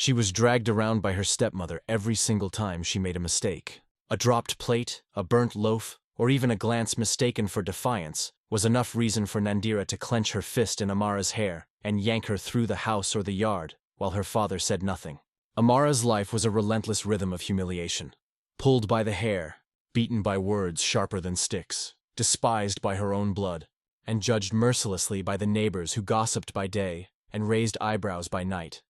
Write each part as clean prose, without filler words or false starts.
She was dragged around by her stepmother every single time she made a mistake. A dropped plate, a burnt loaf, or even a glance mistaken for defiance was enough reason for Nandira to clench her fist in Amara's hair and yank her through the house or the yard, while her father said nothing. Amara's life was a relentless rhythm of humiliation. Pulled by the hair, beaten by words sharper than sticks, despised by her own blood, and judged mercilessly by the neighbors who gossiped by day and raised eyebrows by night.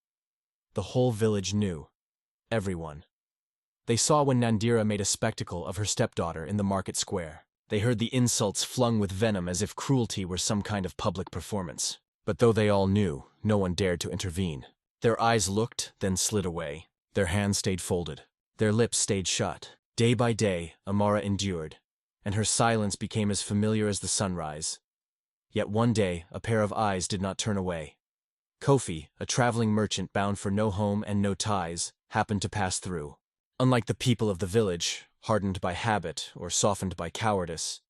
The whole village knew. Everyone. They saw when Nandira made a spectacle of her stepdaughter in the market square. They heard the insults flung with venom as if cruelty were some kind of public performance. But though they all knew, no one dared to intervene. Their eyes looked, then slid away. Their hands stayed folded. Their lips stayed shut. Day by day, Amara endured, and her silence became as familiar as the sunrise. Yet one day, a pair of eyes did not turn away. Kofi, a traveling merchant bound for no home and no ties, happened to pass through. Unlike the people of the village, hardened by habit or softened by cowardice,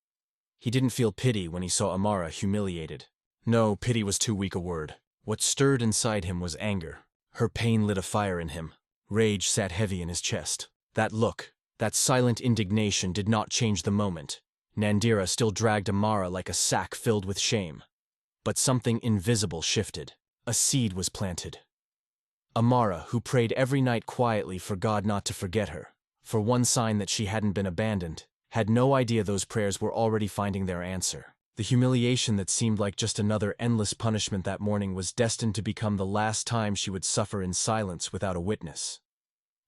he didn't feel pity when he saw Amara humiliated. No, pity was too weak a word. What stirred inside him was anger. Her pain lit a fire in him. Rage sat heavy in his chest. That look, that silent indignation did not change the moment. Nandira still dragged Amara like a sack filled with shame. But something invisible shifted. A seed was planted. Amara, who prayed every night quietly for God not to forget her, for one sign that she hadn't been abandoned, had no idea those prayers were already finding their answer. The humiliation that seemed like just another endless punishment that morning was destined to become the last time she would suffer in silence without a witness.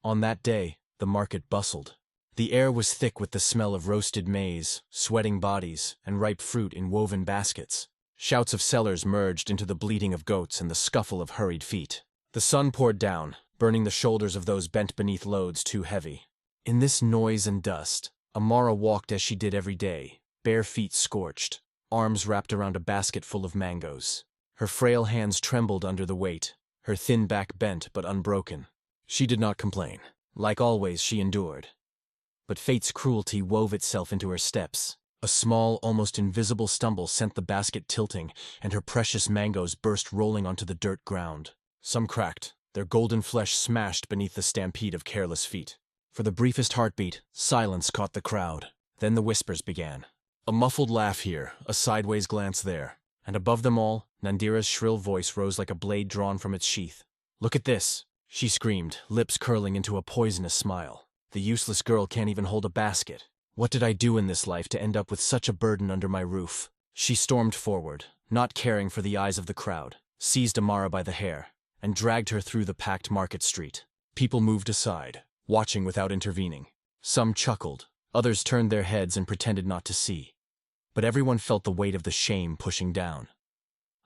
On that day, the market bustled. The air was thick with the smell of roasted maize, sweating bodies, and ripe fruit in woven baskets. Shouts of sellers merged into the bleating of goats and the scuffle of hurried feet. The sun poured down, burning the shoulders of those bent beneath loads too heavy. In this noise and dust, Amara walked as she did every day, bare feet scorched, arms wrapped around a basket full of mangoes. Her frail hands trembled under the weight, her thin back bent but unbroken. She did not complain. Like always, she endured. But fate's cruelty wove itself into her steps. A small, almost invisible stumble sent the basket tilting, and her precious mangoes burst rolling onto the dirt ground. Some cracked, their golden flesh smashed beneath the stampede of careless feet. For the briefest heartbeat, silence caught the crowd. Then the whispers began. A muffled laugh here, a sideways glance there, and above them all, Nandira's shrill voice rose like a blade drawn from its sheath. "Look at this," she screamed, lips curling into a poisonous smile. "The useless girl can't even hold a basket. What did I do in this life to end up with such a burden under my roof?" She stormed forward, not caring for the eyes of the crowd, seized Amara by the hair, and dragged her through the packed market street. People moved aside, watching without intervening. Some chuckled, others turned their heads and pretended not to see. But everyone felt the weight of the shame pushing down.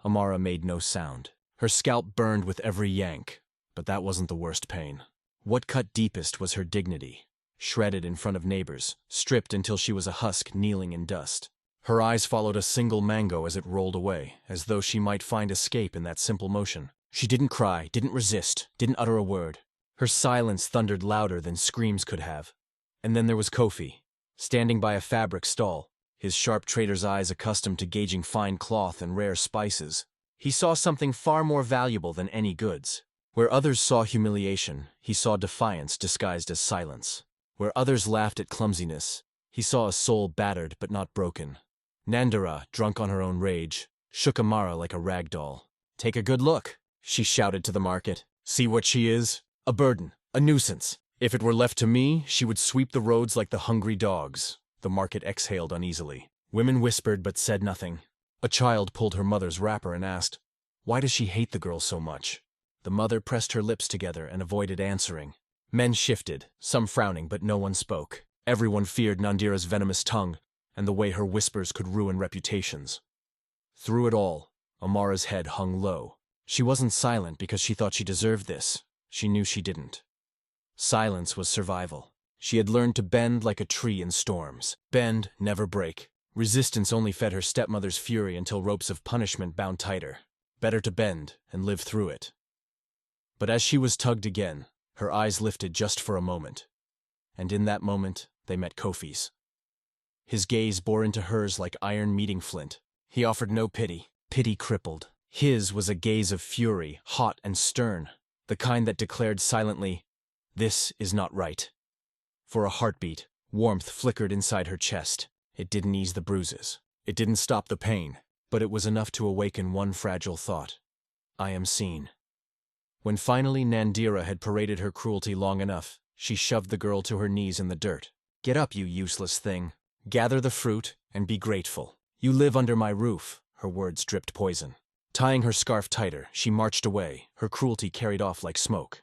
Amara made no sound. Her scalp burned with every yank, but that wasn't the worst pain. What cut deepest was her dignity, shredded in front of neighbors, stripped until she was a husk kneeling in dust. Her eyes followed a single mango as it rolled away, as though she might find escape in that simple motion. She didn't cry, didn't resist, didn't utter a word. Her silence thundered louder than screams could have. And then there was Kofi, standing by a fabric stall, his sharp trader's eyes accustomed to gauging fine cloth and rare spices. He saw something far more valuable than any goods. Where others saw humiliation, he saw defiance disguised as silence. Where others laughed at clumsiness, he saw a soul battered but not broken. Nandira, drunk on her own rage, shook Amara like a rag doll. "Take a good look," she shouted to the market. "See what she is? A burden, a nuisance. If it were left to me, she would sweep the roads like the hungry dogs." The market exhaled uneasily. Women whispered but said nothing. A child pulled her mother's wrapper and asked, "Why does she hate the girl so much?" The mother pressed her lips together and avoided answering. Men shifted, some frowning, but no one spoke. Everyone feared Nandira's venomous tongue and the way her whispers could ruin reputations. Through it all, Amara's head hung low. She wasn't silent because she thought she deserved this. She knew she didn't. Silence was survival. She had learned to bend like a tree in storms. Bend, never break. Resistance only fed her stepmother's fury until ropes of punishment bound tighter. Better to bend and live through it. But as she was tugged again, her eyes lifted just for a moment. And in that moment, they met Kofi's. His gaze bore into hers like iron meeting flint. He offered no pity. Pity crippled. His was a gaze of fury, hot and stern. the kind that declared silently, "This is not right." For a heartbeat, warmth flickered inside her chest. It didn't ease the bruises. It didn't stop the pain, but it was enough to awaken one fragile thought. I am seen. When finally Nandira had paraded her cruelty long enough, she shoved the girl to her knees in the dirt. Get up, you useless thing. Gather the fruit and be grateful. You live under my roof. Her words dripped poison. Tying her scarf tighter, she marched away, her cruelty carried off like smoke.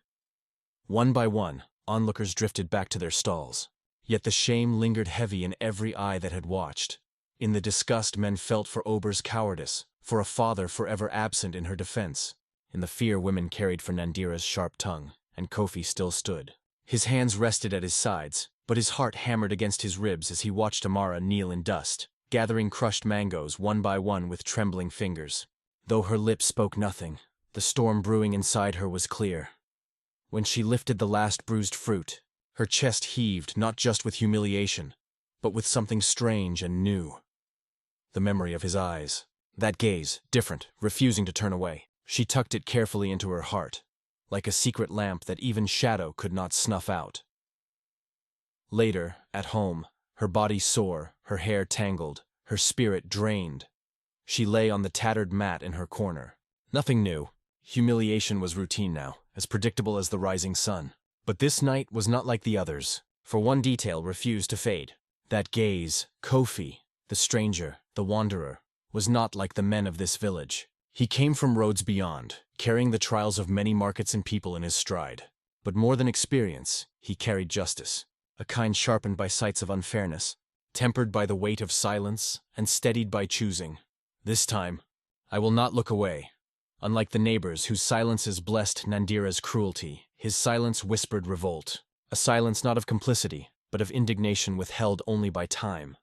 One by one, onlookers drifted back to their stalls. Yet the shame lingered heavy in every eye that had watched. In the disgust men felt for Ober's cowardice, for a father forever absent in her defense. In the fear women carried for Nandira's sharp tongue, and Kofi still stood. His hands rested at his sides, but his heart hammered against his ribs as he watched Amara kneel in dust, gathering crushed mangoes one by one with trembling fingers. Though her lips spoke nothing, the storm brewing inside her was clear. When she lifted the last bruised fruit, her chest heaved not just with humiliation, but with something strange and new. The memory of his eyes. That gaze, different, refusing to turn away. She tucked it carefully into her heart, like a secret lamp that even shadow could not snuff out. Later, at home, her body sore, her hair tangled, her spirit drained, she lay on the tattered mat in her corner. Nothing new. Humiliation was routine now, as predictable as the rising sun. But this night was not like the others, for one detail refused to fade. That gaze, Kofi, the stranger, the wanderer, was not like the men of this village. He came from roads beyond, carrying the trials of many markets and people in his stride. But more than experience, he carried justice, a kind sharpened by sights of unfairness, tempered by the weight of silence, and steadied by choosing. This time, I will not look away. Unlike the neighbors whose silences blessed Nandira's cruelty, his silence whispered revolt. A silence not of complicity, but of indignation withheld only by time.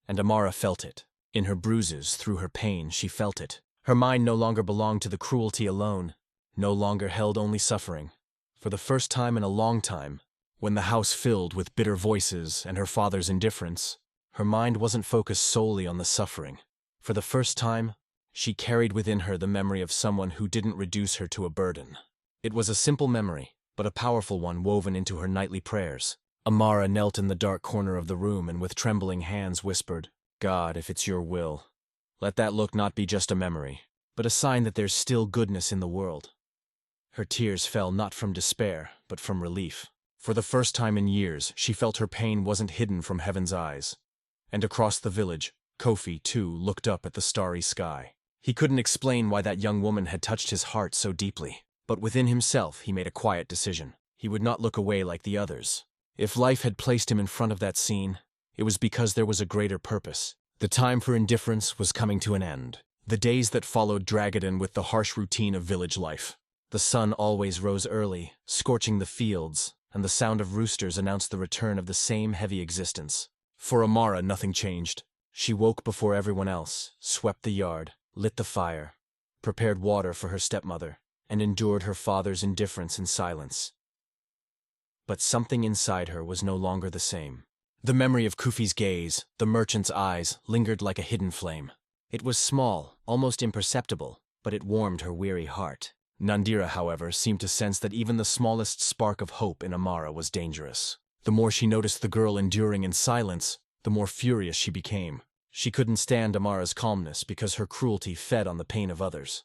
And Amara felt it. In her bruises, through her pain, she felt it. Her mind no longer belonged to the cruelty alone, no longer held only suffering. For the first time in a long time, when the house filled with bitter voices and her father's indifference, her mind wasn't focused solely on the suffering. For the first time, she carried within her the memory of someone who didn't reduce her to a burden. It was a simple memory, but a powerful one woven into her nightly prayers. Amara knelt in the dark corner of the room and with trembling hands whispered, "God, if it's your will, let that look not be just a memory, but a sign that there's still goodness in the world." Her tears fell not from despair, but from relief. For the first time in years, she felt her pain wasn't hidden from heaven's eyes. And across the village, Kofi, too, looked up at the starry sky. He couldn't explain why that young woman had touched his heart so deeply, but within himself he made a quiet decision. He would not look away like the others. If life had placed him in front of that scene, it was because there was a greater purpose. The time for indifference was coming to an end. The days that followed dragged in with the harsh routine of village life. The sun always rose early, scorching the fields, and the sound of roosters announced the return of the same heavy existence. For Amara, nothing changed. She woke before everyone else, swept the yard, lit the fire, prepared water for her stepmother, and endured her father's indifference in silence. But something inside her was no longer the same. The memory of Kufi's gaze, the merchant's eyes, lingered like a hidden flame. It was small, almost imperceptible, but it warmed her weary heart. Nandira, however, seemed to sense that even the smallest spark of hope in Amara was dangerous. The more she noticed the girl enduring in silence, the more furious she became. She couldn't stand Amara's calmness because her cruelty fed on the pain of others.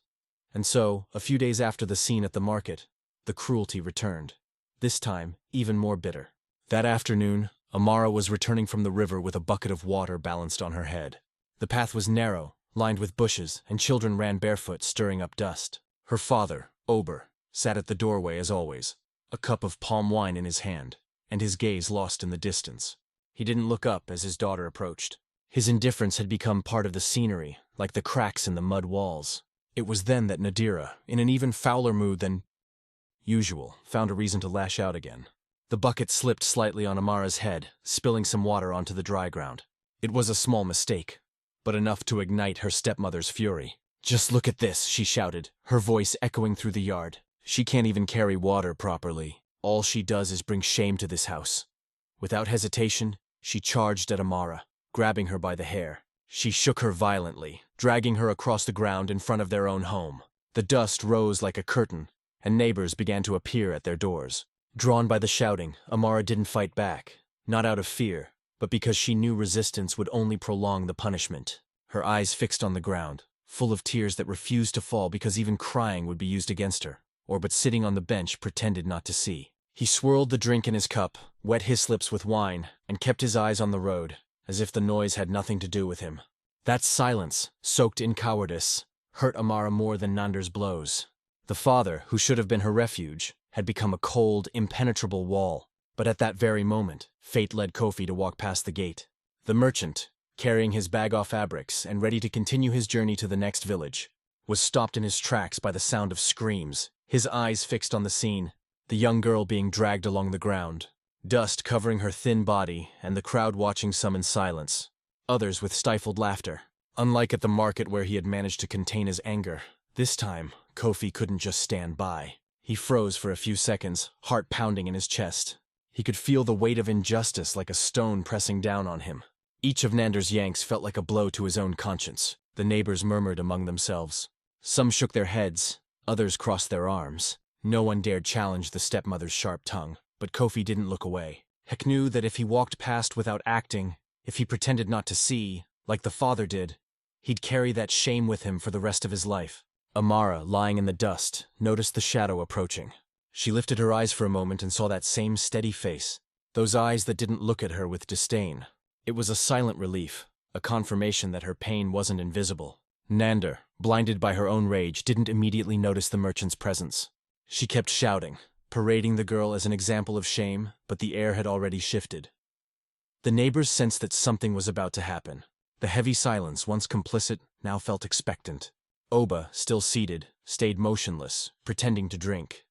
And so, a few days after the scene at the market, the cruelty returned. This time, even more bitter. That afternoon, Amara was returning from the river with a bucket of water balanced on her head. The path was narrow, lined with bushes, and children ran barefoot, stirring up dust. Her father, Ober, sat at the doorway as always, a cup of palm wine in his hand, and his gaze lost in the distance. He didn't look up as his daughter approached. His indifference had become part of the scenery, like the cracks in the mud walls. It was then that Nandira, in an even fouler mood than usual, found a reason to lash out again. The bucket slipped slightly on Amara's head, spilling some water onto the dry ground. It was a small mistake, but enough to ignite her stepmother's fury. "Just look at this," she shouted, her voice echoing through the yard. "She can't even carry water properly. All she does is bring shame to this house." Without hesitation, she charged at Amara, grabbing her by the hair. She shook her violently, dragging her across the ground in front of their own home. The dust rose like a curtain, and neighbors began to appear at their doors. Drawn by the shouting, Amara didn't fight back, not out of fear, but because she knew resistance would only prolong the punishment. Her eyes fixed on the ground, full of tears that refused to fall because even crying would be used against her, or but sitting on the bench pretended not to see. He swirled the drink in his cup, wet his lips with wine, and kept his eyes on the road, as if the noise had nothing to do with him. That silence, soaked in cowardice, hurt Amara more than Nander's blows. The father, who should have been her refuge, had become a cold, impenetrable wall. But at that very moment, fate led Kofi to walk past the gate. The merchant, carrying his bag of fabrics and ready to continue his journey to the next village, was stopped in his tracks by the sound of screams, his eyes fixed on the scene, the young girl being dragged along the ground, dust covering her thin body and the crowd watching, some in silence, others with stifled laughter. Unlike at the market where he had managed to contain his anger, this time Kofi couldn't just stand by. He froze for a few seconds, heart pounding in his chest. He could feel the weight of injustice like a stone pressing down on him. Each of Nander's yanks felt like a blow to his own conscience. The neighbors murmured among themselves. Some shook their heads, others crossed their arms. No one dared challenge the stepmother's sharp tongue, but Kofi didn't look away. Heck knew that if he walked past without acting, if he pretended not to see, like the father did, he'd carry that shame with him for the rest of his life. Amara, lying in the dust, noticed the shadow approaching. She lifted her eyes for a moment and saw that same steady face, those eyes that didn't look at her with disdain. It was a silent relief, a confirmation that her pain wasn't invisible. Nander, blinded by her own rage, didn't immediately notice the merchant's presence. She kept shouting, parading the girl as an example of shame, but the air had already shifted. The neighbors sensed that something was about to happen. The heavy silence, once complicit, now felt expectant. Oba, still seated, stayed motionless, pretending to drink.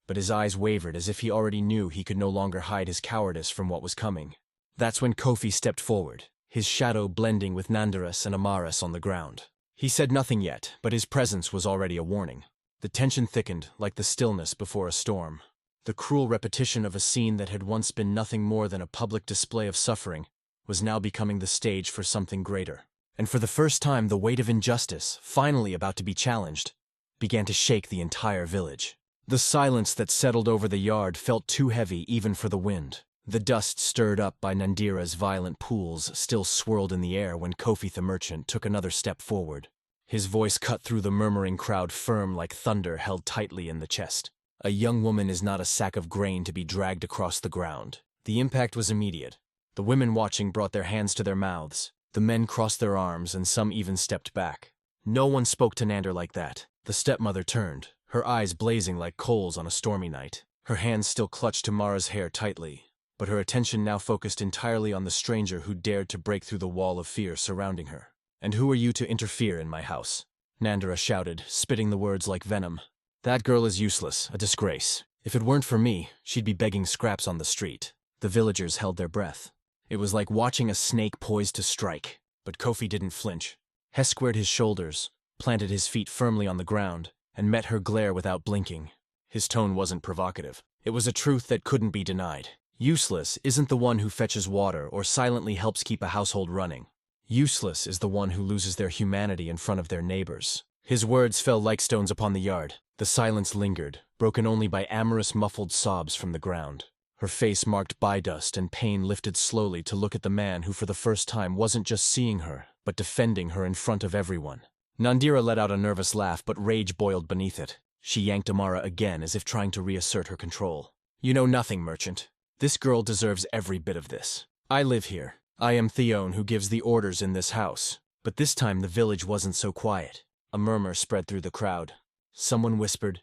But his eyes wavered as if he already knew he could no longer hide his cowardice from what was coming. That's when Kofi stepped forward, his shadow blending with Nandaras and Amaras on the ground. He said nothing yet, but his presence was already a warning. The tension thickened, like the stillness before a storm. The cruel repetition of a scene that had once been nothing more than a public display of suffering was now becoming the stage for something greater. And for the first time, the weight of injustice, finally about to be challenged, began to shake the entire village. The silence that settled over the yard felt too heavy even for the wind. The dust stirred up by Nandira's violent pools still swirled in the air when Kofi the merchant took another step forward. His voice cut through the murmuring crowd, firm like thunder held tightly in the chest. A young woman is not a sack of grain to be dragged across the ground. The impact was immediate. The women watching brought their hands to their mouths. The men crossed their arms, and some even stepped back. No one spoke to Nander like that. The stepmother turned, her eyes blazing like coals on a stormy night. Her hands still clutched Tamara's hair tightly, but her attention now focused entirely on the stranger who dared to break through the wall of fear surrounding her. "And who are you to interfere in my house?" Nandera shouted, spitting the words like venom. "That girl is useless, a disgrace. If it weren't for me, she'd be begging scraps on the street." The villagers held their breath. It was like watching a snake poised to strike, but Kofi didn't flinch. Hess squared his shoulders, planted his feet firmly on the ground, and met her glare without blinking. His tone wasn't provocative. It was a truth that couldn't be denied. Useless isn't the one who fetches water or silently helps keep a household running. Useless is the one who loses their humanity in front of their neighbors. His words fell like stones upon the yard. The silence lingered, broken only by amorous muffled sobs from the ground. Her face marked by dust, and pain lifted slowly to look at the man who for the first time wasn't just seeing her, but defending her in front of everyone. Nandira let out a nervous laugh, but rage boiled beneath it. She yanked Amara again as if trying to reassert her control. "You know nothing, merchant. This girl deserves every bit of this. I live here. I am Theon who gives the orders in this house." But this time the village wasn't so quiet. A murmur spread through the crowd. Someone whispered,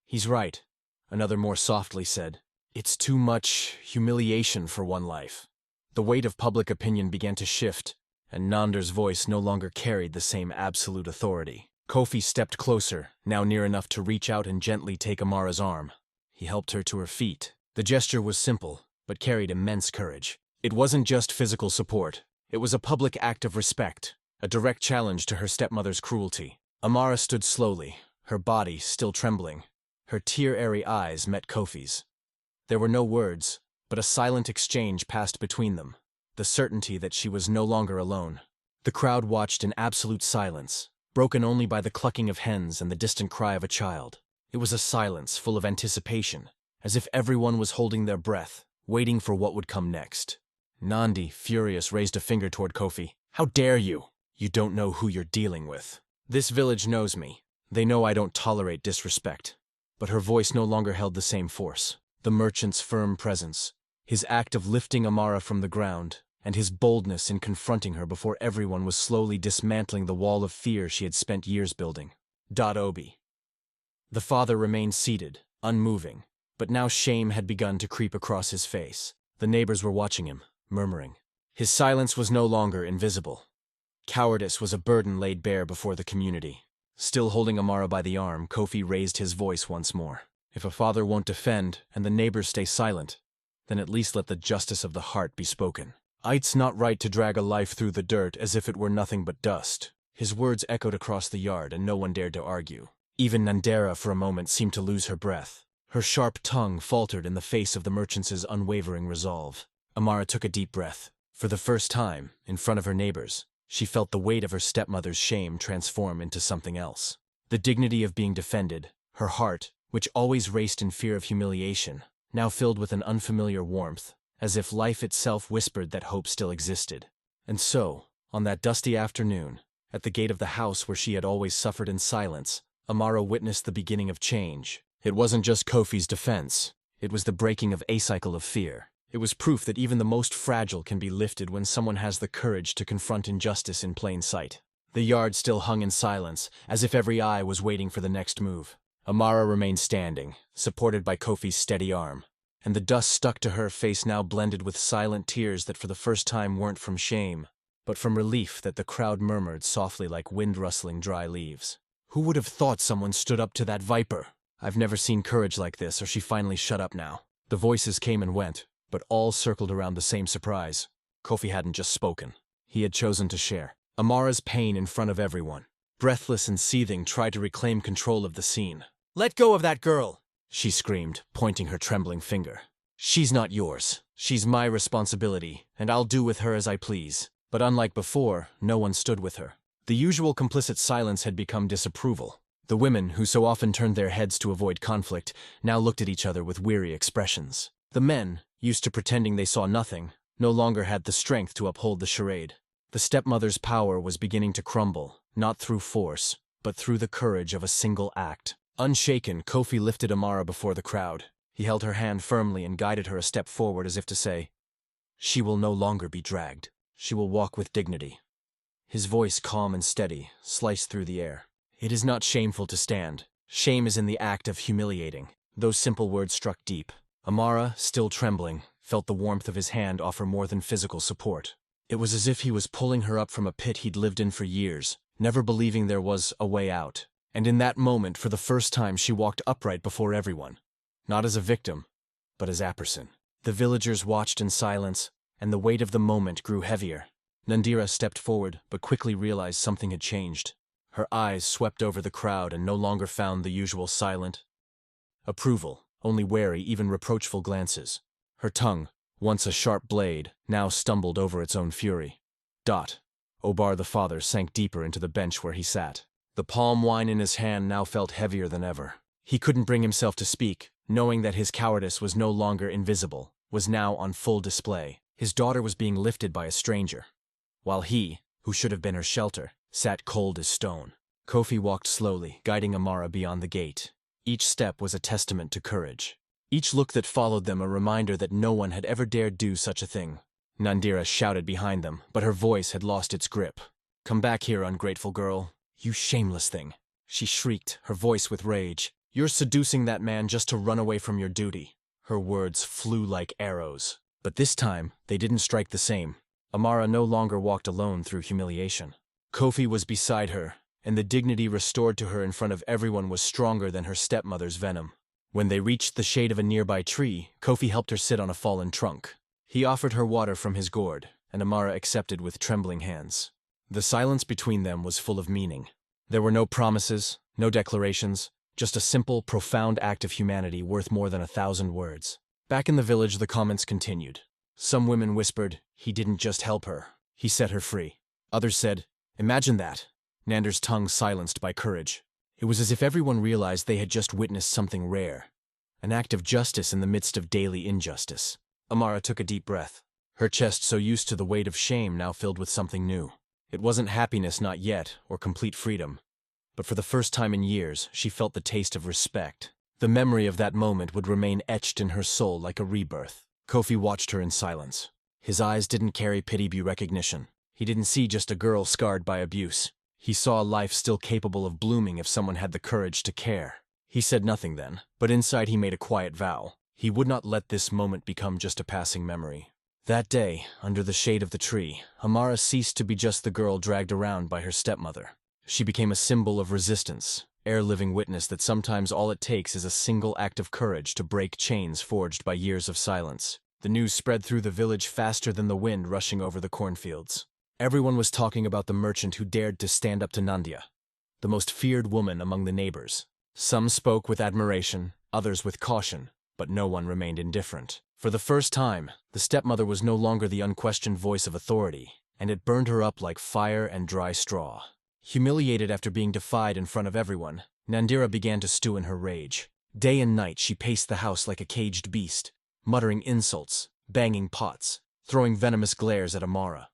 "He's right." Another more softly said, "It's too much humiliation for one life." The weight of public opinion began to shift, and Nander's voice no longer carried the same absolute authority. Kofi stepped closer, now near enough to reach out and gently take Amara's arm. He helped her to her feet. The gesture was simple, but carried immense courage. It wasn't just physical support. It was a public act of respect, a direct challenge to her stepmother's cruelty. Amara stood slowly, her body still trembling. Her tear-airy eyes met Kofi's. There were no words, but a silent exchange passed between them, the certainty that she was no longer alone. The crowd watched in absolute silence, broken only by the clucking of hens and the distant cry of a child. It was a silence full of anticipation, as if everyone was holding their breath, waiting for what would come next. Nandi, furious, raised a finger toward Kofi. "How dare you? You don't know who you're dealing with. This village knows me. They know I don't tolerate disrespect." But her voice no longer held the same force. The merchant's firm presence, his act of lifting Amara from the ground, and his boldness in confronting her before everyone was slowly dismantling the wall of fear she had spent years building. Obi. The father remained seated, unmoving, but now shame had begun to creep across his face. The neighbors were watching him, murmuring. His silence was no longer invisible. Cowardice was a burden laid bare before the community. Still holding Amara by the arm, Kofi raised his voice once more. "If a father won't defend, and the neighbors stay silent, then at least let the justice of the heart be spoken. It's not right to drag a life through the dirt as if it were nothing but dust." His words echoed across the yard, and no one dared to argue. Even Nandera for a moment seemed to lose her breath. Her sharp tongue faltered in the face of the merchant's unwavering resolve. Amara took a deep breath. For the first time, in front of her neighbors, she felt the weight of her stepmother's shame transform into something else. The dignity of being defended, her heart, which always raced in fear of humiliation, now filled with an unfamiliar warmth, as if life itself whispered that hope still existed. And so, on that dusty afternoon, at the gate of the house where she had always suffered in silence, Amara witnessed the beginning of change. It wasn't just Kofi's defense. It was the breaking of a cycle of fear. It was proof that even the most fragile can be lifted when someone has the courage to confront injustice in plain sight. The yard still hung in silence, as if every eye was waiting for the next move. Amara remained standing, supported by Kofi's steady arm, and the dust stuck to her face now blended with silent tears that for the first time weren't from shame, but from relief that the crowd murmured softly like wind rustling dry leaves. "Who would have thought someone stood up to that viper? I've never seen courage like this, or she finally shut up now." The voices came and went, but all circled around the same surprise. Kofi hadn't just spoken. He had chosen to share Amara's pain in front of everyone. Breathless and seething, tried to reclaim control of the scene. "Let go of that girl!" she screamed, pointing her trembling finger. "She's not yours. She's my responsibility, and I'll do with her as I please." But unlike before, no one stood with her. The usual complicit silence had become disapproval. The women, who so often turned their heads to avoid conflict, now looked at each other with weary expressions. The men, used to pretending they saw nothing, no longer had the strength to uphold the charade. The stepmother's power was beginning to crumble, not through force, but through the courage of a single act. Unshaken, Kofi lifted Amara before the crowd. He held her hand firmly and guided her a step forward as if to say, "She will no longer be dragged. She will walk with dignity." His voice, calm and steady, sliced through the air. "It is not shameful to stand. Shame is in the act of humiliating." Those simple words struck deep. Amara, still trembling, felt the warmth of his hand offer more than physical support. It was as if he was pulling her up from a pit he'd lived in for years, never believing there was a way out. And in that moment, for the first time, she walked upright before everyone. Not as a victim, but as a person. The villagers watched in silence, and the weight of the moment grew heavier. Nandira stepped forward, but quickly realized something had changed. Her eyes swept over the crowd and no longer found the usual silent approval, only wary, even reproachful glances. Her tongue, once a sharp blade, now stumbled over its own fury. Obar the father sank deeper into the bench where he sat. The palm wine in his hand now felt heavier than ever. He couldn't bring himself to speak, knowing that his cowardice was no longer invisible, was now on full display. His daughter was being lifted by a stranger, while he, who should have been her shelter, sat cold as stone. Kofi walked slowly, guiding Amara beyond the gate. Each step was a testament to courage. Each look that followed them a reminder that no one had ever dared do such a thing. Nandira shouted behind them, but her voice had lost its grip. "Come back here, ungrateful girl. You shameless thing," she shrieked, her voice with rage. "You're seducing that man just to run away from your duty." Her words flew like arrows. But this time, they didn't strike the same. Amara no longer walked alone through humiliation. Kofi was beside her, and the dignity restored to her in front of everyone was stronger than her stepmother's venom. When they reached the shade of a nearby tree, Kofi helped her sit on a fallen trunk. He offered her water from his gourd, and Amara accepted with trembling hands. The silence between them was full of meaning. There were no promises, no declarations, just a simple, profound act of humanity worth more than 1,000 words. Back in the village, the comments continued. Some women whispered, "He didn't just help her, he set her free." Others said, "Imagine that." Nander's tongue silenced by courage. It was as if everyone realized they had just witnessed something rare, an act of justice in the midst of daily injustice. Amara took a deep breath. Her chest, so used to the weight of shame, now filled with something new. It wasn't happiness, not yet, or complete freedom. But for the first time in years, she felt the taste of respect. The memory of that moment would remain etched in her soul like a rebirth. Kofi watched her in silence. His eyes didn't carry pity but recognition. He didn't see just a girl scarred by abuse. He saw a life still capable of blooming if someone had the courage to care. He said nothing then, but inside he made a quiet vow. He would not let this moment become just a passing memory. That day, under the shade of the tree, Amara ceased to be just the girl dragged around by her stepmother. She became a symbol of resistance, living witness that sometimes all it takes is a single act of courage to break chains forged by years of silence. The news spread through the village faster than the wind rushing over the cornfields. Everyone was talking about the merchant who dared to stand up to Nandya, the most feared woman among the neighbors. Some spoke with admiration, others with caution, but no one remained indifferent. For the first time, the stepmother was no longer the unquestioned voice of authority, and it burned her up like fire and dry straw. Humiliated after being defied in front of everyone, Nandira began to stew in her rage. Day and night she paced the house like a caged beast, muttering insults, banging pots, throwing venomous glares at Amara.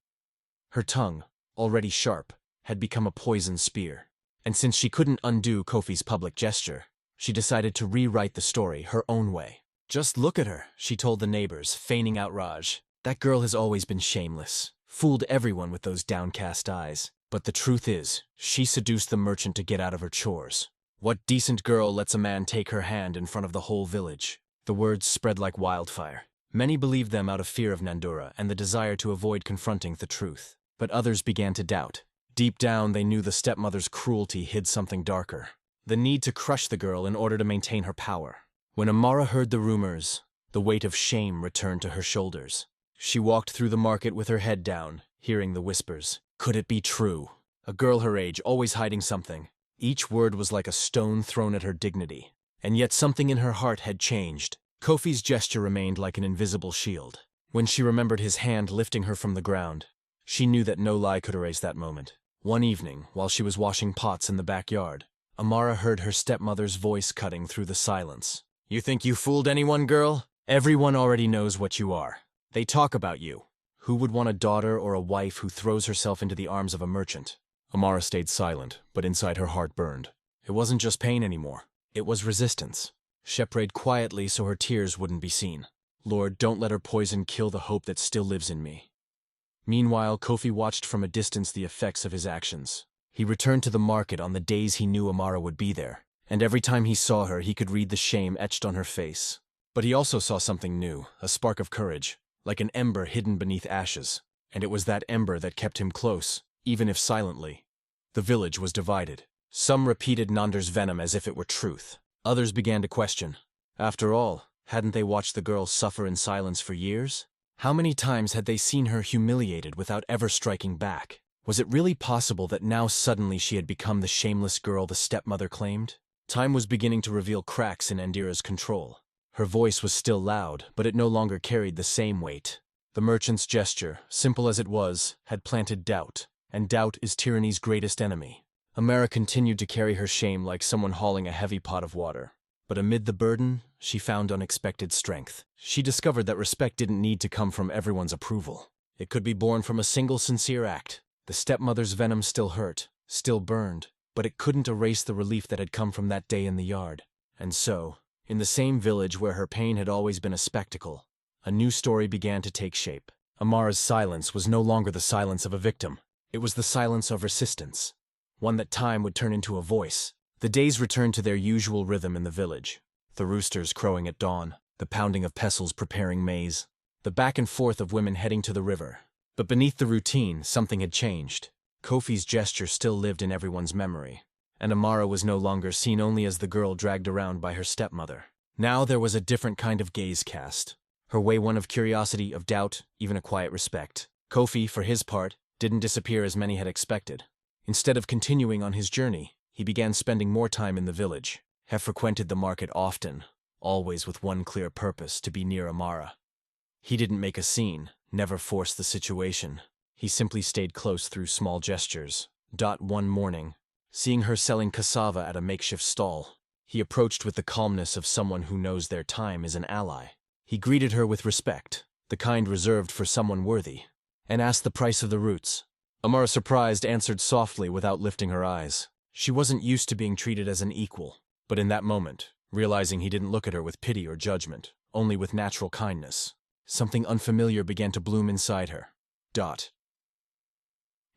Her tongue, already sharp, had become a poisoned spear. And since she couldn't undo Kofi's public gesture, she decided to rewrite the story her own way. "Just look at her," she told the neighbors, feigning outrage. "That girl has always been shameless, fooled everyone with those downcast eyes. But the truth is, she seduced the merchant to get out of her chores. What decent girl lets a man take her hand in front of the whole village?" The words spread like wildfire. Many believed them out of fear of Nandura and the desire to avoid confronting the truth. But others began to doubt. Deep down, they knew the stepmother's cruelty hid something darker. The need to crush the girl in order to maintain her power. When Amara heard the rumors, the weight of shame returned to her shoulders. She walked through the market with her head down, hearing the whispers. Could it be true? A girl her age, always hiding something. Each word was like a stone thrown at her dignity. And yet something in her heart had changed. Kofi's gesture remained like an invisible shield. When she remembered his hand lifting her from the ground, she knew that no lie could erase that moment. One evening, while she was washing pots in the backyard, Amara heard her stepmother's voice cutting through the silence. "You think you fooled anyone, girl? Everyone already knows what you are. They talk about you. Who would want a daughter or a wife who throws herself into the arms of a merchant?" Amara stayed silent, but inside her heart burned. It wasn't just pain anymore. It was resistance. She prayed quietly so her tears wouldn't be seen. "Lord, don't let her poison kill the hope that still lives in me." Meanwhile, Kofi watched from a distance the effects of his actions. He returned to the market on the days he knew Amara would be there, and every time he saw her, he could read the shame etched on her face. But he also saw something new, a spark of courage, like an ember hidden beneath ashes, and it was that ember that kept him close, even if silently. The village was divided. Some repeated Nander's venom as if it were truth. Others began to question. After all, hadn't they watched the girl suffer in silence for years? How many times had they seen her humiliated without ever striking back? Was it really possible that now suddenly she had become the shameless girl the stepmother claimed? Time was beginning to reveal cracks in Andira's control. Her voice was still loud, but it no longer carried the same weight. The merchant's gesture, simple as it was, had planted doubt, and doubt is tyranny's greatest enemy. Amara continued to carry her shame like someone hauling a heavy pot of water. But amid the burden, she found unexpected strength. She discovered that respect didn't need to come from everyone's approval. It could be born from a single sincere act. The stepmother's venom still hurt, still burned, but it couldn't erase the relief that had come from that day in the yard. And so, in the same village where her pain had always been a spectacle, a new story began to take shape. Amara's silence was no longer the silence of a victim. It was the silence of resistance, one that time would turn into a voice. The days returned to their usual rhythm in the village. The roosters crowing at dawn, the pounding of pestles preparing maize, the back and forth of women heading to the river. But beneath the routine, something had changed. Kofi's gesture still lived in everyone's memory, and Amara was no longer seen only as the girl dragged around by her stepmother. Now there was a different kind of gaze cast. Her way one of curiosity, of doubt, even a quiet respect. Kofi, for his part, didn't disappear as many had expected. Instead of continuing on his journey, he began spending more time in the village. He frequented the market often, always with one clear purpose: to be near Amara. He didn't make a scene, never forced the situation. He simply stayed close through small gestures. One morning, seeing her selling cassava at a makeshift stall. He approached with the calmness of someone who knows their time is an ally. He greeted her with respect, the kind reserved for someone worthy, and asked the price of the roots. Amara, surprised, answered softly without lifting her eyes. She wasn't used to being treated as an equal, but in that moment, realizing he didn't look at her with pity or judgment, only with natural kindness, something unfamiliar began to bloom inside her.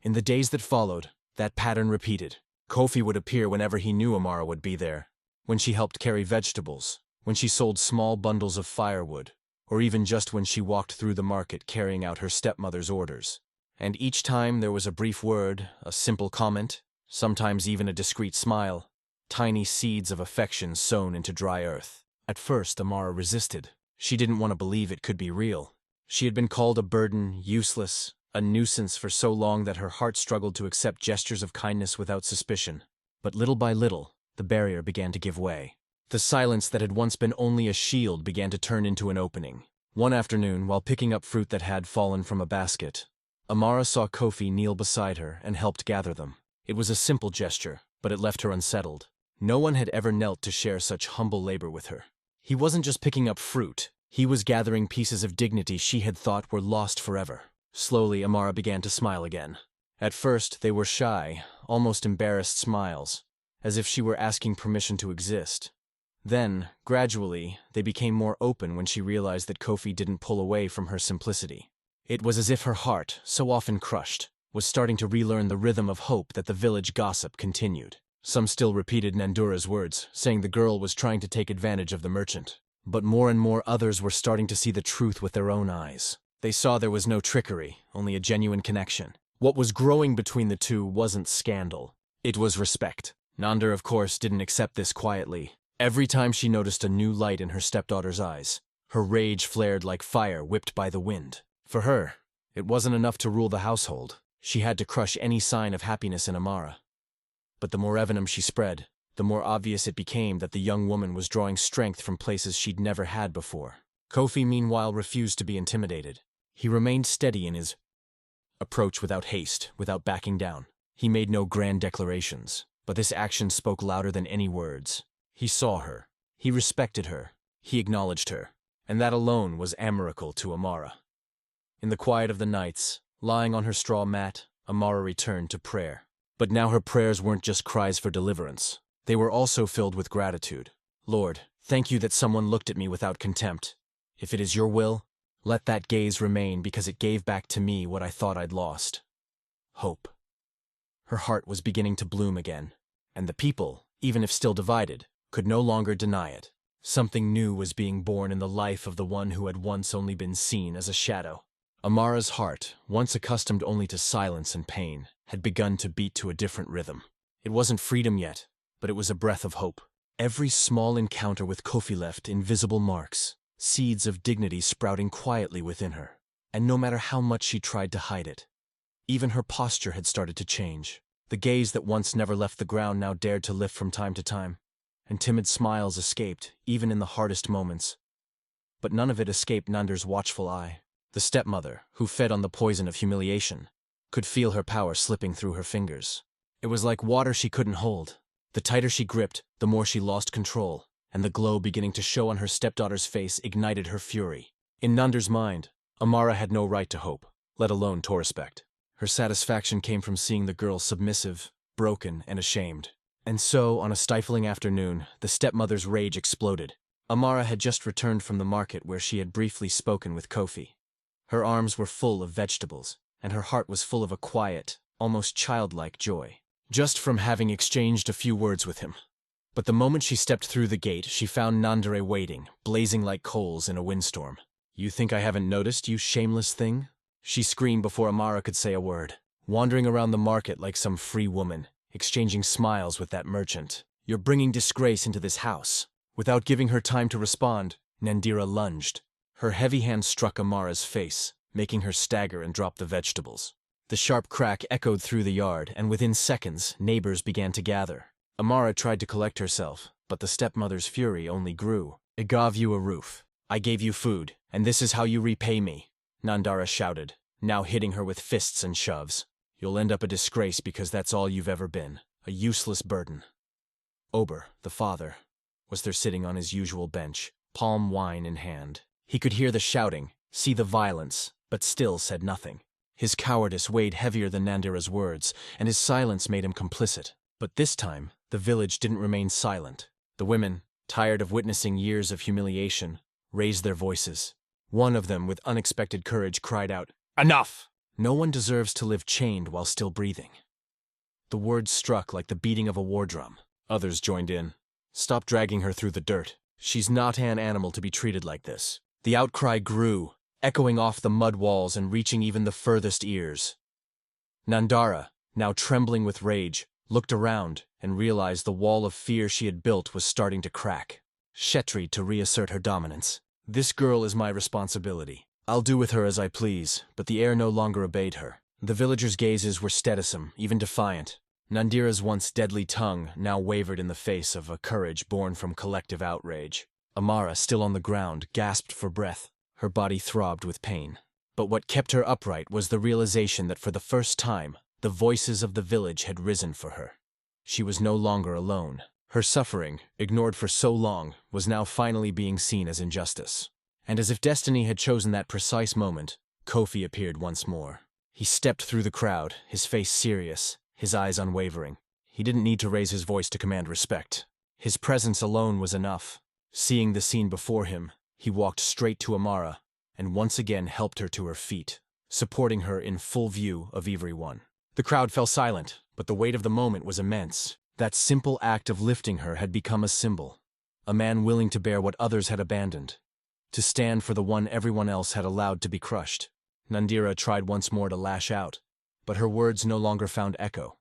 In the days that followed, that pattern repeated. Kofi would appear whenever he knew Amara would be there, when she helped carry vegetables, when she sold small bundles of firewood, or even just when she walked through the market carrying out her stepmother's orders. And each time there was a brief word, a simple comment, sometimes even a discreet smile, tiny seeds of affection sown into dry earth. At first, Amara resisted. She didn't want to believe it could be real. She had been called a burden, useless, a nuisance for so long that her heart struggled to accept gestures of kindness without suspicion. But little by little, the barrier began to give way. The silence that had once been only a shield began to turn into an opening. One afternoon, while picking up fruit that had fallen from a basket, Amara saw Kofi kneel beside her and helped gather them. It was a simple gesture, but it left her unsettled. No one had ever knelt to share such humble labor with her. He wasn't just picking up fruit, he was gathering pieces of dignity she had thought were lost forever. Slowly, Amara began to smile again. At first, they were shy, almost embarrassed smiles, as if she were asking permission to exist. Then, gradually, they became more open when she realized that Kofi didn't pull away from her simplicity. It was as if her heart, so often crushed, was starting to relearn the rhythm of hope that the village gossip continued. Some still repeated Nandura's words, saying the girl was trying to take advantage of the merchant. But more and more others were starting to see the truth with their own eyes. They saw there was no trickery, only a genuine connection. What was growing between the two wasn't scandal. It was respect. Nandura, of course, didn't accept this quietly. Every time she noticed a new light in her stepdaughter's eyes, her rage flared like fire whipped by the wind. For her, it wasn't enough to rule the household. She had to crush any sign of happiness in Amara. But the more venom she spread, the more obvious it became that the young woman was drawing strength from places she'd never had before. Kofi, meanwhile, refused to be intimidated. He remained steady in his approach without haste, without backing down. He made no grand declarations, but this action spoke louder than any words. He saw her. He respected her. He acknowledged her. And that alone was a miracle to Amara. In the quiet of the nights, lying on her straw mat, Amara returned to prayer. But now her prayers weren't just cries for deliverance. They were also filled with gratitude. Lord, thank you that someone looked at me without contempt. If it is your will, let that gaze remain because it gave back to me what I thought I'd lost. Hope. Her heart was beginning to bloom again, and the people, even if still divided, could no longer deny it. Something new was being born in the life of the one who had once only been seen as a shadow. Amara's heart, once accustomed only to silence and pain, had begun to beat to a different rhythm. It wasn't freedom yet, but it was a breath of hope. Every small encounter with Kofi left invisible marks, seeds of dignity sprouting quietly within her. And no matter how much she tried to hide it, even her posture had started to change. The gaze that once never left the ground now dared to lift from time to time, and timid smiles escaped, even in the hardest moments. But none of it escaped Nandura's watchful eye. The stepmother, who fed on the poison of humiliation, could feel her power slipping through her fingers. It was like water she couldn't hold. The tighter she gripped, the more she lost control, and the glow beginning to show on her stepdaughter's face ignited her fury. In Nandura's mind, Amara had no right to hope, let alone to respect. Her satisfaction came from seeing the girl submissive, broken, and ashamed. And so, on a stifling afternoon, the stepmother's rage exploded. Amara had just returned from the market where she had briefly spoken with Kofi. Her arms were full of vegetables, and her heart was full of a quiet, almost childlike joy, just from having exchanged a few words with him. But the moment she stepped through the gate, she found Nandura waiting, blazing like coals in a windstorm. "You think I haven't noticed, you shameless thing?" she screamed before Amara could say a word. Wandering around the market like some free woman, exchanging smiles with that merchant. "You're bringing disgrace into this house." Without giving her time to respond, Nandura lunged. Her heavy hand struck Amara's face, making her stagger and drop the vegetables. The sharp crack echoed through the yard, and within seconds, neighbors began to gather. Amara tried to collect herself, but the stepmother's fury only grew. "I gave you a roof. I gave you food, and this is how you repay me," Nandura shouted, now hitting her with fists and shoves. "You'll end up a disgrace because that's all you've ever been. a useless burden. Ober, the father, was there sitting on his usual bench, palm wine in hand. He could hear the shouting, see the violence, but still said nothing. His cowardice weighed heavier than Nandira's words, and his silence made him complicit. But this time, the village didn't remain silent. The women, tired of witnessing years of humiliation, raised their voices. One of them, with unexpected courage, cried out, "Enough! No one deserves to live chained while still breathing." The words struck like the beating of a war drum. Others joined in. "Stop dragging her through the dirt. She's not an animal to be treated like this." The outcry grew, echoing off the mud walls and reaching even the furthest ears. Nandara, now trembling with rage, looked around and realized the wall of fear she had built was starting to crack. Shetri to reassert her dominance. "This girl is my responsibility. I'll do with her as I please," but the air no longer obeyed her. The villagers' gazes were steadisome, even defiant. Nandira's once deadly tongue now wavered in the face of a courage born from collective outrage. Amara, still on the ground, gasped for breath. Her body throbbed with pain. But what kept her upright was the realization that for the first time, the voices of the village had risen for her. She was no longer alone. Her suffering, ignored for so long, was now finally being seen as injustice. And as if destiny had chosen that precise moment, Kofi appeared once more. He stepped through the crowd, his face serious, his eyes unwavering. He didn't need to raise his voice to command respect. His presence alone was enough. Seeing the scene before him, he walked straight to Amara and once again helped her to her feet, supporting her in full view of everyone. The crowd fell silent, but the weight of the moment was immense. That simple act of lifting her had become a symbol. A man willing to bear what others had abandoned, to stand for the one everyone else had allowed to be crushed. Nandira tried once more to lash out, but her words no longer found echo.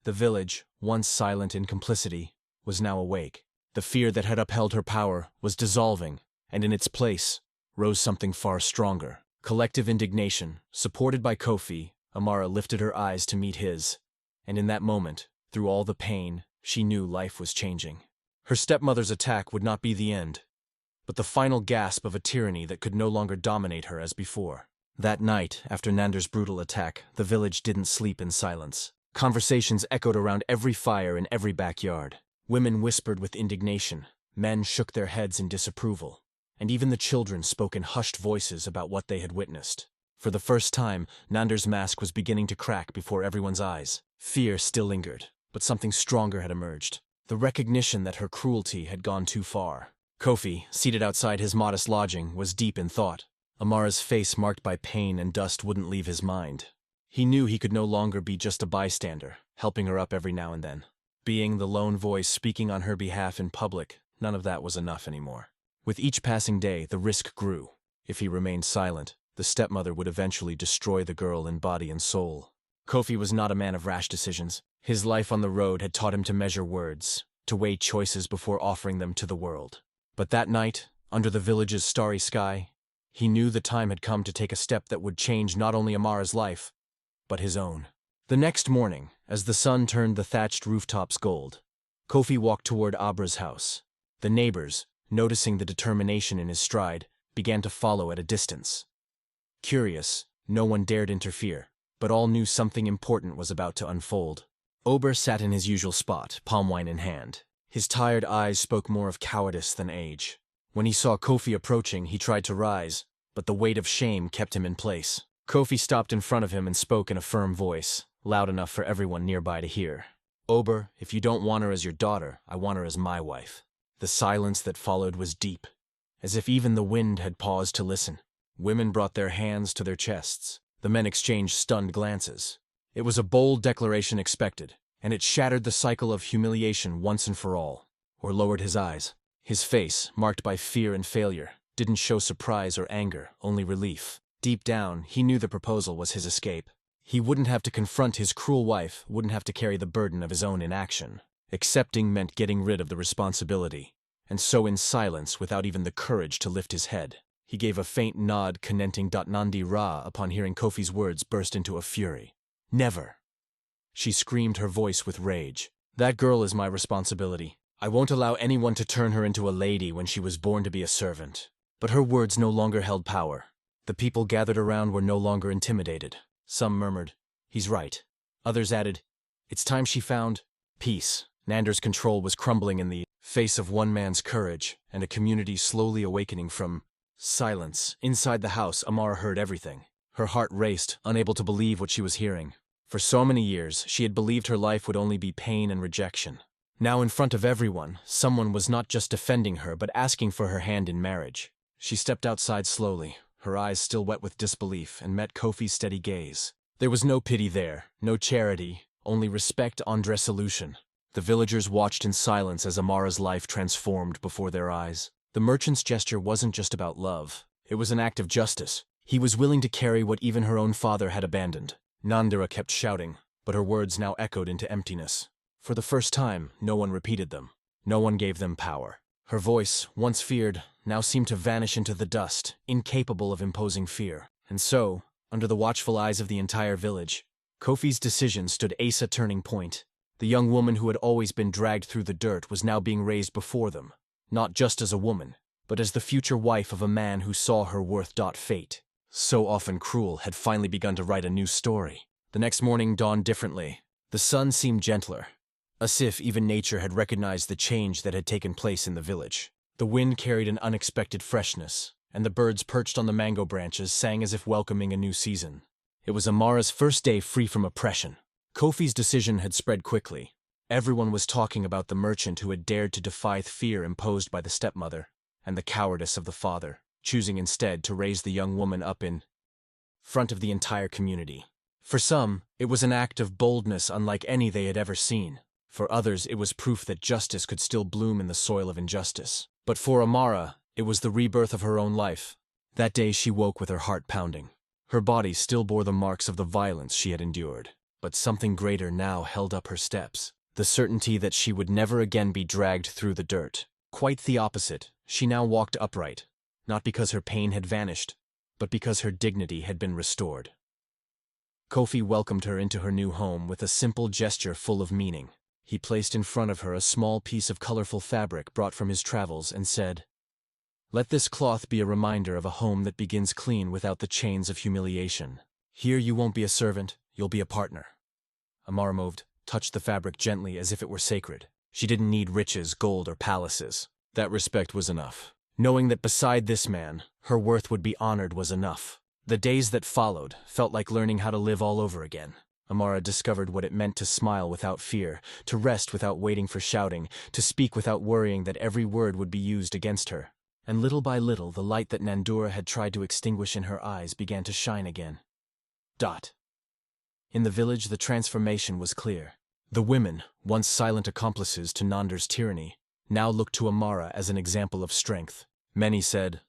The village, once silent in complicity, was now awake. The fear that had upheld her power was dissolving, and in its place rose something far stronger. Collective indignation. Supported by Kofi, Amara lifted her eyes to meet his, and in that moment, through all the pain, she knew life was changing. Her stepmother's attack would not be the end, but the final gasp of a tyranny that could no longer dominate her as before. That night, after Nander's brutal attack, the village didn't sleep in silence. Conversations echoed around every fire in every backyard. Women whispered with indignation, men shook their heads in disapproval, and even the children spoke in hushed voices about what they had witnessed. For the first time, Nander's mask was beginning to crack before everyone's eyes. Fear still lingered, but something stronger had emerged. The recognition that her cruelty had gone too far. Kofi, seated outside his modest lodging, was deep in thought. Amara's face marked by pain and dust wouldn't leave his mind. He knew he could no longer be just a bystander, helping her up every now and then. Being the lone voice speaking on her behalf in public, none of that was enough anymore. With each passing day, the risk grew. If he remained silent, the stepmother would eventually destroy the girl in body and soul. Kofi was not a man of rash decisions. His life on the road had taught him to measure words, to weigh choices before offering them to the world. But that night, under the village's starry sky, he knew the time had come to take a step that would change not only Amara's life, but his own. The next morning, as the sun turned the thatched rooftops gold, Kofi walked toward Abra's house. The neighbors, noticing the determination in his stride, began to follow at a distance. Curious, no one dared interfere, but all knew something important was about to unfold. Ober sat in his usual spot, palm wine in hand. His tired eyes spoke more of cowardice than age. When he saw Kofi approaching, he tried to rise, but the weight of shame kept him in place. Kofi stopped in front of him and spoke in a firm voice, loud enough for everyone nearby to hear. "Ober, if you don't want her as your daughter, I want her as my wife." The silence that followed was deep, as if even the wind had paused to listen. Women brought their hands to their chests. The men exchanged stunned glances. It was a bold declaration expected, and it shattered the cycle of humiliation once and for all. Or lowered his eyes. His face, marked by fear and failure, didn't show surprise or anger, only relief. Deep down, he knew the proposal was his escape. He wouldn't have to confront his cruel wife, wouldn't have to carry the burden of his own inaction. Accepting meant getting rid of the responsibility, and so in silence, without even the courage to lift his head. He gave a faint nod connecting Nandi Ra upon hearing Kofi's words burst into a fury. "Never!" She screamed, her voice with rage. "That girl is my responsibility. I won't allow anyone to turn her into a lady when she was born to be a servant." But her words no longer held power. The people gathered around were no longer intimidated. Some murmured, "He's right." Others added, "It's time she found..." Peace. Nander's control was crumbling in the face of one man's courage, and a community slowly awakening from silence. Inside the house, Amara heard everything. Her heart raced, unable to believe what she was hearing. For so many years, she had believed her life would only be pain and rejection. Now in front of everyone, someone was not just defending her but asking for her hand in marriage. She stepped outside slowly, her eyes still wet with disbelief, and met Kofi's steady gaze. There was no pity there, no charity, only respect and resolution. The villagers watched in silence as Amara's life transformed before their eyes. The merchant's gesture wasn't just about love. It was an act of justice. He was willing to carry what even her own father had abandoned. Nandira kept shouting, but her words now echoed into emptiness. For the first time, no one repeated them. No one gave them power. Her voice, once feared, now seemed to vanish into the dust, incapable of imposing fear. And so, under the watchful eyes of the entire village, Kofi's decision stood as a turning point. The young woman who had always been dragged through the dirt was now being raised before them, not just as a woman, but as the future wife of a man who saw her worth. Fate, so often cruel, had finally begun to write a new story. The next morning dawned differently. The sun seemed gentler, as if even nature had recognized the change that had taken place in the village. The wind carried an unexpected freshness, and the birds perched on the mango branches sang as if welcoming a new season. It was Amara's first day free from oppression. Kofi's decision had spread quickly. Everyone was talking about the merchant who had dared to defy fear imposed by the stepmother, and the cowardice of the father, choosing instead to raise the young woman up in front of the entire community. For some, it was an act of boldness unlike any they had ever seen. For others, it was proof that justice could still bloom in the soil of injustice. But for Amara, it was the rebirth of her own life. That day she woke with her heart pounding. Her body still bore the marks of the violence she had endured. But something greater now held up her steps. The certainty that she would never again be dragged through the dirt. Quite the opposite, she now walked upright. Not because her pain had vanished, but because her dignity had been restored. Kofi welcomed her into her new home with a simple gesture full of meaning. He placed in front of her a small piece of colorful fabric brought from his travels and said, "Let this cloth be a reminder of a home that begins clean without the chains of humiliation. Here you won't be a servant, you'll be a partner." Amara moved, touched the fabric gently as if it were sacred. She didn't need riches, gold, or palaces. That respect was enough. Knowing that beside this man, her worth would be honored was enough. The days that followed felt like learning how to live all over again. Amara discovered what it meant to smile without fear, to rest without waiting for shouting, to speak without worrying that every word would be used against her. And little by little, the light that Nandura had tried to extinguish in her eyes began to shine again. In the village, the transformation was clear. The women, once silent accomplices to Nander's tyranny, now looked to Amara as an example of strength. Many said,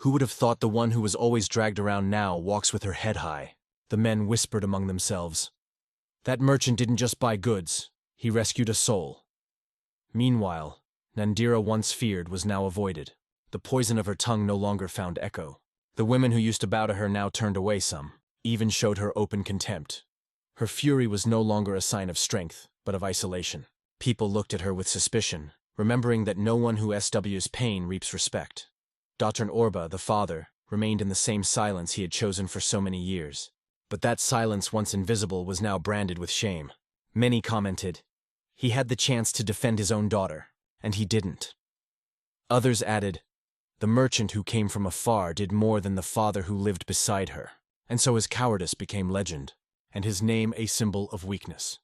"Who would have thought the one who was always dragged around now walks with her head high?" The men whispered among themselves, "That merchant didn't just buy goods, he rescued a soul." Meanwhile, Nandira, once feared, was now avoided. The poison of her tongue no longer found echo. The women who used to bow to her now turned away some, even showed her open contempt. Her fury was no longer a sign of strength, but of isolation. People looked at her with suspicion, remembering that no one who SW's pain reaps respect. Dr. Orba, the father, remained in the same silence he had chosen for so many years. But that silence, once invisible, was now branded with shame. Many commented, "He had the chance to defend his own daughter, and he didn't." Others added, "The merchant who came from afar did more than the father who lived beside her, and so his cowardice became legend, and his name a symbol of weakness."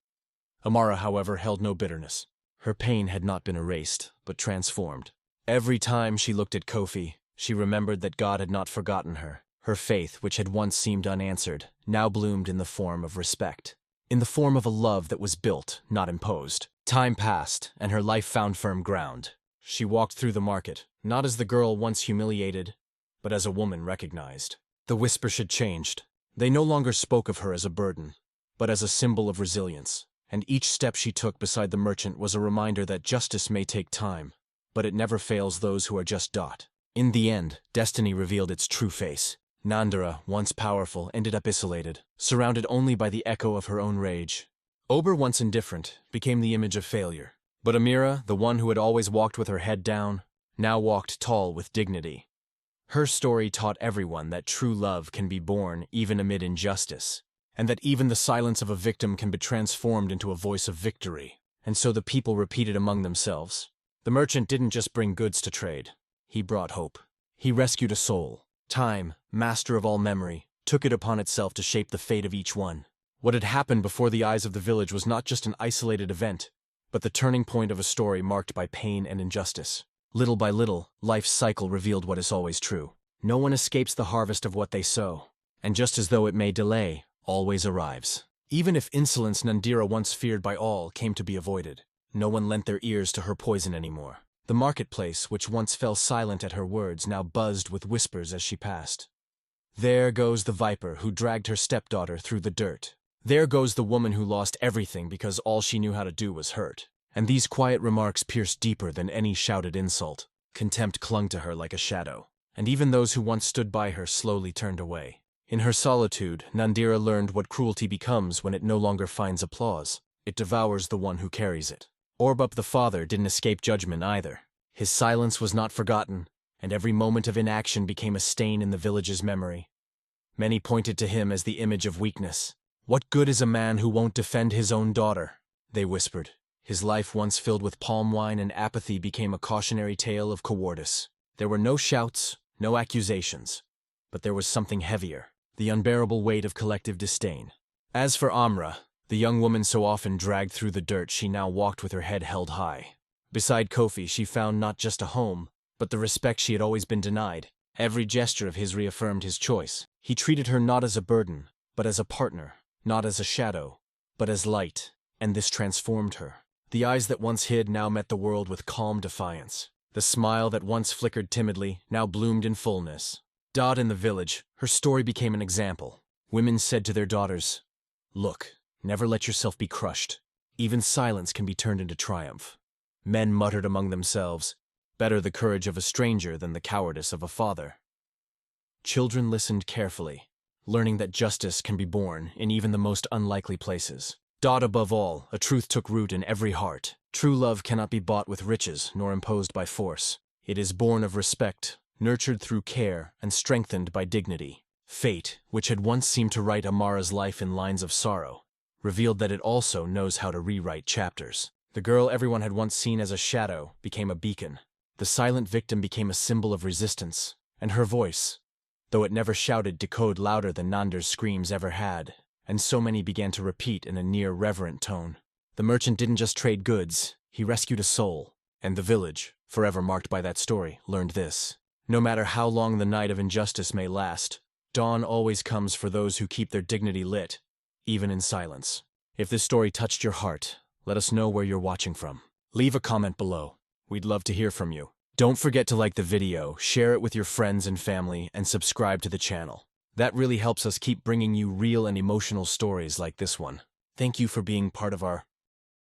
Amara, however, held no bitterness. Her pain had not been erased, but transformed. Every time she looked at Kofi, she remembered that God had not forgotten her. Her faith, which had once seemed unanswered, now bloomed in the form of respect. In the form of a love that was built, not imposed. Time passed, and her life found firm ground. She walked through the market, not as the girl once humiliated, but as a woman recognized. The whispers had changed. They no longer spoke of her as a burden, but as a symbol of resilience. And each step she took beside the merchant was a reminder that justice may take time, but it never fails those who are just. In the end, destiny revealed its true face. Nandira, once powerful, ended up isolated, surrounded only by the echo of her own rage. Ober, once indifferent, became the image of failure. But Amira, the one who had always walked with her head down, now walked tall with dignity. Her story taught everyone that true love can be born even amid injustice, and that even the silence of a victim can be transformed into a voice of victory. and so the people repeated among themselves. The merchant didn't just bring goods to trade. He brought hope. He rescued a soul. Time, master of all memory, took it upon itself to shape the fate of each one. What had happened before the eyes of the village was not just an isolated event, but the turning point of a story marked by pain and injustice. Little by little, life's cycle revealed what is always true. No one escapes the harvest of what they sow, and just as though it may delay, always arrives. Even if insolence Nandira once feared by all came to be avoided, no one lent their ears to her poison anymore. The marketplace, which once fell silent at her words, now buzzed with whispers as she passed. There goes the viper who dragged her stepdaughter through the dirt. There goes the woman who lost everything because all she knew how to do was hurt. And these quiet remarks pierced deeper than any shouted insult. Contempt clung to her like a shadow, and even those who once stood by her slowly turned away. In her solitude, Nandira learned what cruelty becomes when it no longer finds applause. It devours the one who carries it. Orbup the father didn't escape judgment either. His silence was not forgotten, and every moment of inaction became a stain in the village's memory. Many pointed to him as the image of weakness. "What good is a man who won't defend his own daughter?" they whispered. His life, once filled with palm wine and apathy, became a cautionary tale of cowardice. There were no shouts, no accusations, but there was something heavier, the unbearable weight of collective disdain. As for Amra, the young woman so often dragged through the dirt, she now walked with her head held high. Beside Kofi, she found not just a home, but the respect she had always been denied. Every gesture of his reaffirmed his choice. He treated her not as a burden, but as a partner, not as a shadow, but as light, and this transformed her. The eyes that once hid now met the world with calm defiance. The smile that once flickered timidly now bloomed in fullness. Dot in the village, her story became an example. Women said to their daughters, "Look, never let yourself be crushed. Even silence can be turned into triumph." Men muttered among themselves, "Better the courage of a stranger than the cowardice of a father." Children listened carefully, learning that justice can be born in even the most unlikely places. Dot above all, a truth took root in every heart. True love cannot be bought with riches nor imposed by force. It is born of respect, nurtured through care, and strengthened by dignity. Fate, which had once seemed to write Amara's life in lines of sorrow, revealed that it also knows how to rewrite chapters. The girl everyone had once seen as a shadow became a beacon. The silent victim became a symbol of resistance, and her voice, though it never shouted, decoded louder than Nander's screams ever had, and so many began to repeat in a near reverent tone. The merchant didn't just trade goods, he rescued a soul, and the village, forever marked by that story, learned this. No matter how long the night of injustice may last, dawn always comes for those who keep their dignity lit, even in silence. If this story touched your heart, let us know where you're watching from. Leave a comment below. We'd love to hear from you. Don't forget to like the video, share it with your friends and family, and subscribe to the channel. That really helps us keep bringing you real and emotional stories like this one. Thank you for being part of our